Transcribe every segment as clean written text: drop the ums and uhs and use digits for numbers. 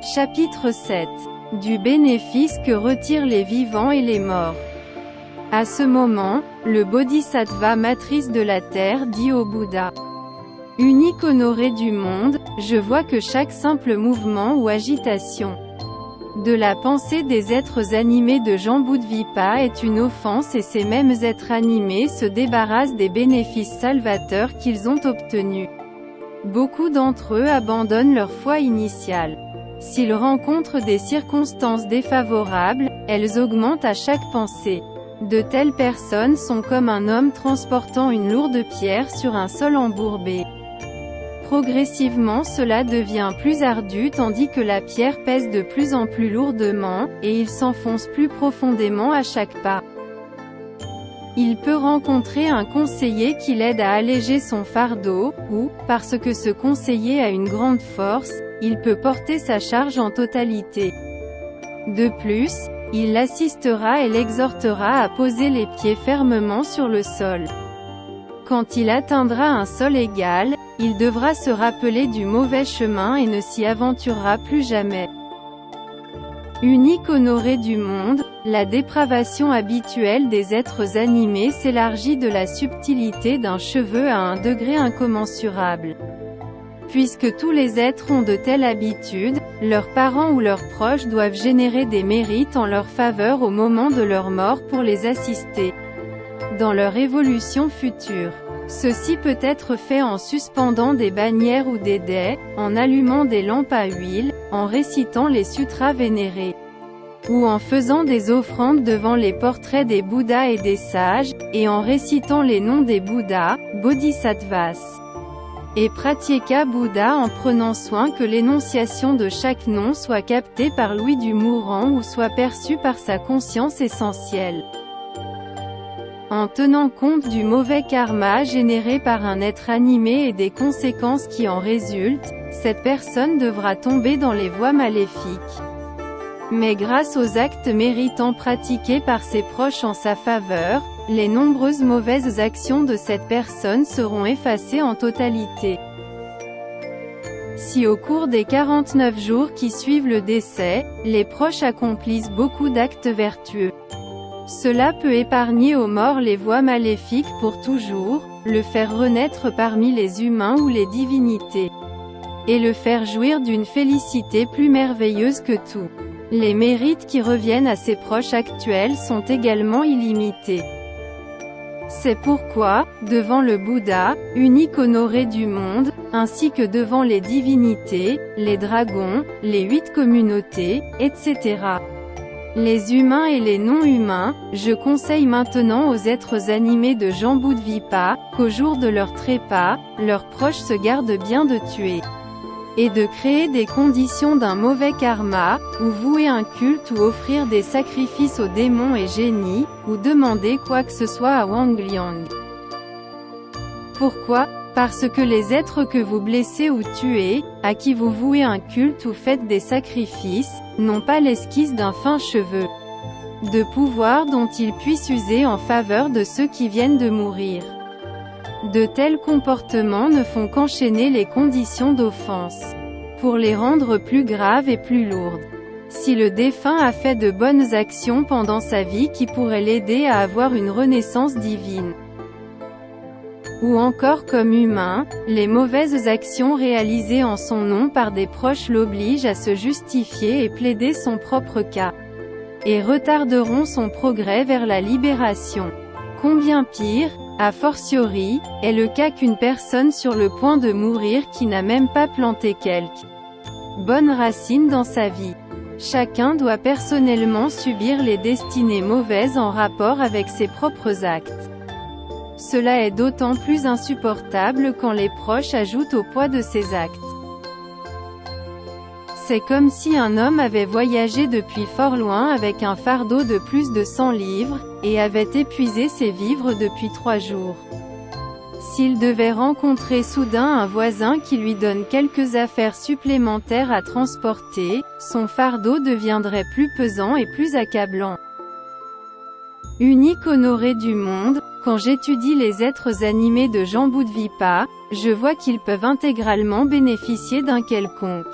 Chapitre 7. Du bénéfice que retirent les vivants et les morts. À ce moment, le Bodhisattva matrice de la terre dit au Bouddha: Unique honoré du monde, je vois que chaque simple mouvement ou agitation de la pensée des êtres animés de Jambudvipa est une offense, et ces mêmes êtres animés se débarrassent des bénéfices salvateurs qu'ils ont obtenus. Beaucoup d'entre eux abandonnent leur foi initiale. S'ils rencontrent des circonstances défavorables, elles augmentent à chaque pensée. De telles personnes sont comme un homme transportant une lourde pierre sur un sol embourbé. Progressivement cela devient plus ardu tandis que la pierre pèse de plus en plus lourdement, et il s'enfonce plus profondément à chaque pas. Il peut rencontrer un conseiller qui l'aide à alléger son fardeau, ou, parce que ce conseiller a une grande force, il peut porter sa charge en totalité. De plus, il l'assistera et l'exhortera à poser les pieds fermement sur le sol. Quand il atteindra un sol égal, il devra se rappeler du mauvais chemin et ne s'y aventurera plus jamais. Unique honoré du monde, la dépravation habituelle des êtres animés s'élargit de la subtilité d'un cheveu à un degré incommensurable. Puisque tous les êtres ont de telles habitudes, leurs parents ou leurs proches doivent générer des mérites en leur faveur au moment de leur mort pour les assister dans leur évolution future. Ceci peut être fait en suspendant des bannières ou des dais, en allumant des lampes à huile, en récitant les sutras vénérés, ou en faisant des offrandes devant les portraits des Bouddhas et des sages, et en récitant les noms des Bouddhas, Bodhisattvas et Pratyeka Bouddha, en prenant soin que l'énonciation de chaque nom soit captée par l'ouïe du mourant ou soit perçue par sa conscience essentielle. En tenant compte du mauvais karma généré par un être animé et des conséquences qui en résultent, cette personne devra tomber dans les voies maléfiques. Mais grâce aux actes méritants pratiqués par ses proches en sa faveur, les nombreuses mauvaises actions de cette personne seront effacées en totalité. Si au cours des 49 jours qui suivent le décès, les proches accomplissent beaucoup d'actes vertueux, cela peut épargner aux morts les voies maléfiques pour toujours, le faire renaître parmi les humains ou les divinités, et le faire jouir d'une félicité plus merveilleuse que tout. Les mérites qui reviennent à ses proches actuels sont également illimités. C'est pourquoi, devant le Bouddha, unique honoré du monde, ainsi que devant les divinités, les dragons, les 8 communautés, etc., les humains et les non-humains, je conseille maintenant aux êtres animés de Jambudvipa, qu'au jour de leur trépas, leurs proches se gardent bien de tuer et de créer des conditions d'un mauvais karma, ou vouer un culte ou offrir des sacrifices aux démons et génies, ou demander quoi que ce soit à Wang Liang. Pourquoi? Parce que les êtres que vous blessez ou tuez, à qui vous vouez un culte ou faites des sacrifices, n'ont pas l'esquisse d'un fin cheveu de pouvoir dont ils puissent user en faveur de ceux qui viennent de mourir. De tels comportements ne font qu'enchaîner les conditions d'offense, pour les rendre plus graves et plus lourdes. Si le défunt a fait de bonnes actions pendant sa vie qui pourraient l'aider à avoir une renaissance divine, ou encore comme humain, les mauvaises actions réalisées en son nom par des proches l'obligent à se justifier et plaider son propre cas, et retarderont son progrès vers la libération. Combien pire, a fortiori, est le cas qu'une personne sur le point de mourir qui n'a même pas planté quelques bonnes racines dans sa vie. Chacun doit personnellement subir les destinées mauvaises en rapport avec ses propres actes. Cela est d'autant plus insupportable quand les proches ajoutent au poids de ses actes. C'est comme si un homme avait voyagé depuis fort loin avec un fardeau de plus de 100 livres, et avait épuisé ses vivres depuis 3 jours. S'il devait rencontrer soudain un voisin qui lui donne quelques affaires supplémentaires à transporter, son fardeau deviendrait plus pesant et plus accablant. Unique honoré du monde, quand j'étudie les êtres animés de Jambudvipa, je vois qu'ils peuvent intégralement bénéficier d'un quelconque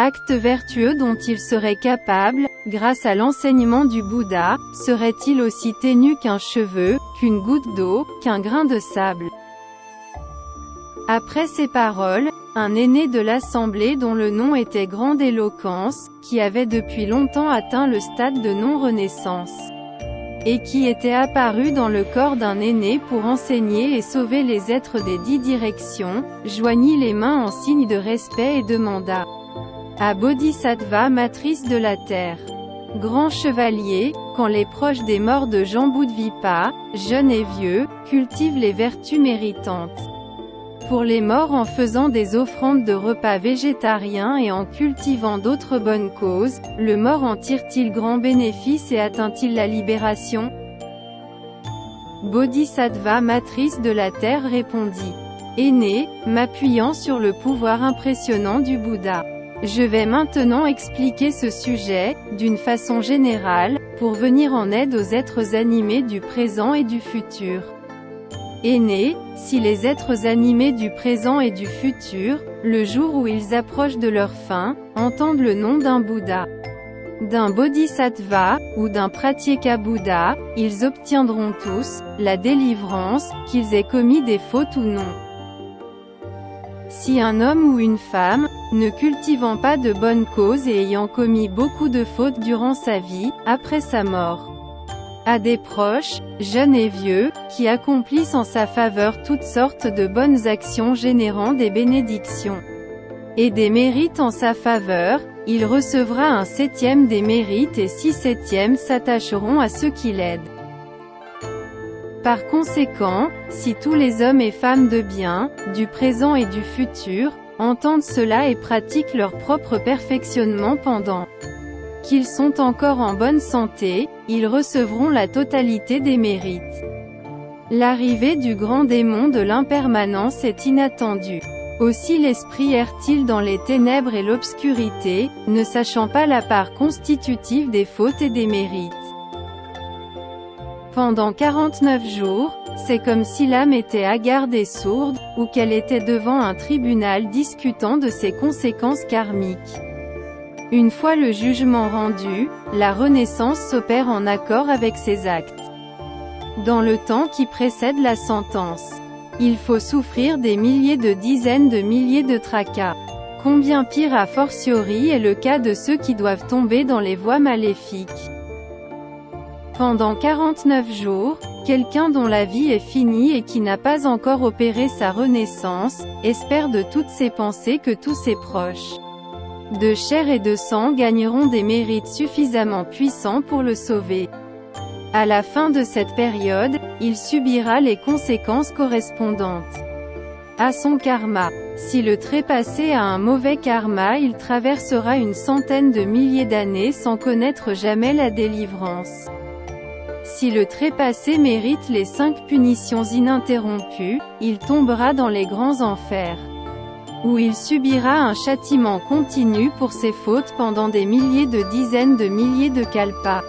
Acte vertueux dont il serait capable, grâce à l'enseignement du Bouddha, serait-il aussi ténu qu'un cheveu, qu'une goutte d'eau, qu'un grain de sable. Après ces paroles, un aîné de l'assemblée dont le nom était Grande Éloquence, qui avait depuis longtemps atteint le stade de non-renaissance, et qui était apparu dans le corps d'un aîné pour enseigner et sauver les êtres des 10 directions, joignit les mains en signe de respect et demanda à Bodhisattva matrice de la terre. Grand chevalier, quand les proches des morts de Jambudvipa, jeunes et vieux, cultivent les vertus méritantes pour les morts en faisant des offrandes de repas végétariens et en cultivant d'autres bonnes causes, le mort en tire-t-il grand bénéfice et atteint-il la libération? Bodhisattva matrice de la terre répondit. Aîné, m'appuyant sur le pouvoir impressionnant du Bouddha. Je vais maintenant expliquer ce sujet, d'une façon générale, pour venir en aide aux êtres animés du présent et du futur. Aîné, si les êtres animés du présent et du futur, le jour où ils approchent de leur fin, entendent le nom d'un Bouddha, d'un Bodhisattva, ou d'un Pratyeka Bouddha, ils obtiendront tous la délivrance, qu'ils aient commis des fautes ou non. Si un homme ou une femme, ne cultivant pas de bonnes causes et ayant commis beaucoup de fautes durant sa vie, après sa mort, a des proches, jeunes et vieux, qui accomplissent en sa faveur toutes sortes de bonnes actions générant des bénédictions et des mérites en sa faveur, il recevra un 7e des mérites et 6 septièmes s'attacheront à ceux qui l'aident. Par conséquent, si tous les hommes et femmes de bien, du présent et du futur, entendent cela et pratiquent leur propre perfectionnement pendant qu'ils sont encore en bonne santé, ils recevront la totalité des mérites. L'arrivée du grand démon de l'impermanence est inattendue. Aussi l'esprit erre-t-il dans les ténèbres et l'obscurité, ne sachant pas la part constitutive des fautes et des mérites. Pendant 49 jours, c'est comme si l'âme était hagarde et sourde, ou qu'elle était devant un tribunal discutant de ses conséquences karmiques. Une fois le jugement rendu, la renaissance s'opère en accord avec ses actes. Dans le temps qui précède la sentence, il faut souffrir des milliers de dizaines de milliers de tracas. Combien pire a fortiori est le cas de ceux qui doivent tomber dans les voies maléfiques. Pendant 49 jours, quelqu'un dont la vie est finie et qui n'a pas encore opéré sa renaissance, espère de toutes ses pensées que tous ses proches, de chair et de sang gagneront des mérites suffisamment puissants pour le sauver. À la fin de cette période, il subira les conséquences correspondantes à son karma. Si le trépassé a un mauvais karma, il traversera une centaine de milliers d'années sans connaître jamais la délivrance. Si le trépassé mérite les 5 punitions ininterrompues, il tombera dans les grands enfers, où il subira un châtiment continu pour ses fautes pendant des milliers de dizaines de milliers de kalpas.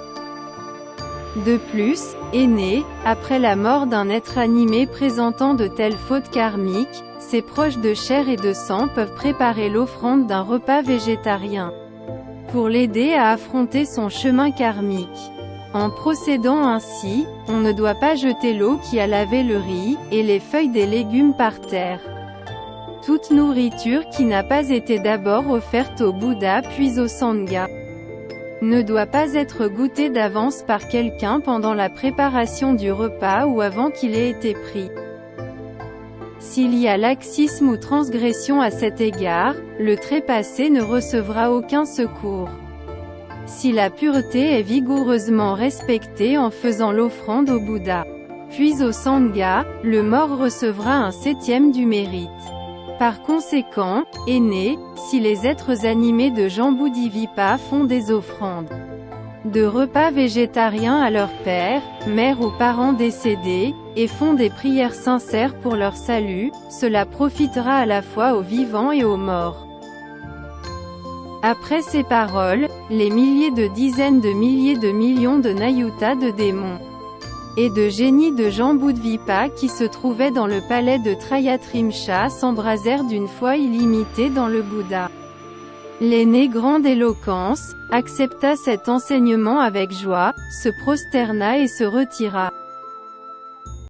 De plus, aîné, après la mort d'un être animé présentant de telles fautes karmiques, ses proches de chair et de sang peuvent préparer l'offrande d'un repas végétarien pour l'aider à affronter son chemin karmique. En procédant ainsi, on ne doit pas jeter l'eau qui a lavé le riz, et les feuilles des légumes par terre. Toute nourriture qui n'a pas été d'abord offerte au Bouddha puis au Sangha ne doit pas être goûtée d'avance par quelqu'un pendant la préparation du repas ou avant qu'il ait été pris. S'il y a laxisme ou transgression à cet égard, le trépassé ne recevra aucun secours. Si la pureté est vigoureusement respectée en faisant l'offrande au Bouddha, puis au Sangha, le mort recevra un 7e du mérite. Par conséquent, aîné, si les êtres animés de Jambudvipa font des offrandes de repas végétariens à leur père, mère ou parents décédés, et font des prières sincères pour leur salut, cela profitera à la fois aux vivants et aux morts. Après ces paroles, les milliers de dizaines de milliers de millions de Nayuta de démons et de génies de Jambudvipa qui se trouvaient dans le palais de Trayatrimsha s'embrasèrent d'une foi illimitée dans le Bouddha. L'aîné, grande éloquence, accepta cet enseignement avec joie, se prosterna et se retira.